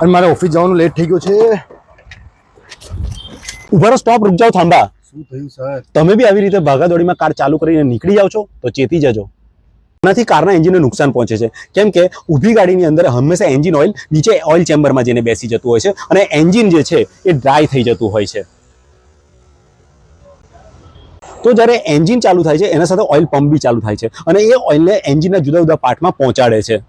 અને મારે ઓફિસ જવાનું લેટ થઈ ગયો છે. ઉભા રહો, સ્ટોપ, રૂક જાઓ, થાંભા. શું થયું સર? તમે બી આવી રીતે ભાગાદોડીમાં કાર ચાલુ કરીને નીકળી જાવ છો તો ચેતી જજો. એનાથી કારના એન્જિનને નુકસાન પહોંચે છે, કેમ કે ઊભી ગાડીની અંદર હંમેશા એન્જિન ઓઇલ નીચે ઓઇલ ચેમ્બરમાં જઈને બેસી જતું હોય છે અને એન્જિન જે છે એ ડ્રાય થઈ જતું હોય છે. તો જ્યારે એન્જિન ચાલુ થાય છે એના સાથે ઓઇલ પંપ બી ચાલુ થાય છે અને એ ઓઇલને એન્જિનના જુદા જુદા પાર્ટમાં પહોંચાડે છે.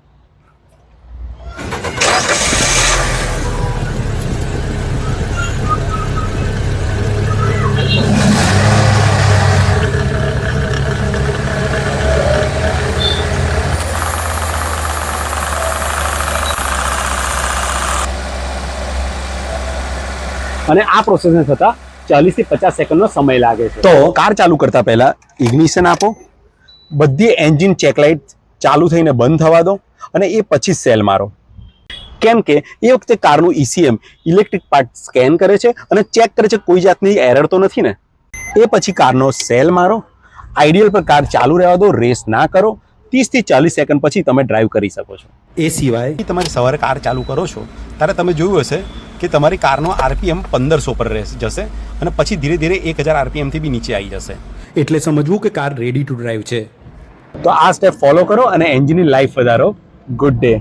અને આ પ્રોસેસને થતા 40 થી 50 સેકન્ડનો સમય લાગે છે. તો કાર ચાલુ કરતા પહેલા ઇગ્નિશન આપો, બધી એન્જિન ચેકલાઇટ ચાલુ થઈને બંધ થવા દો અને એ પછી સેલ મારો. કેમ કે એ વખતે કારનું ECM ઇલેક્ટ્રિક પાર્ટ સ્કેન કરે છે અને ચેક કરે છે કોઈ જાતની એરર તો નથી ને. એ પછી કારનો સેલ મારો. આઈડિયલ પર કાર ચાલુ રહેવા દો, રેસ ના કરો. 30 થી 40 સેકન્ડ પછી તમે ડ્રાઈવ કરી શકો છો. એ સિવાય તમારે સવારે કાર ચાલુ કરો છો ત્યારે તમે જોયું હશે કે તમારી કારનો RPM 1500 પર જશે અને પછી ધીરે ધીરે 1000 RPM થી બી નીચે આવી જશે. એટલે સમજવું કે કાર રેડી ટુ ડ્રાઈવ છે. તો આ સ્ટેપ ફોલો કરો અને એન્જિનની લાઈફ વધારો. Good day.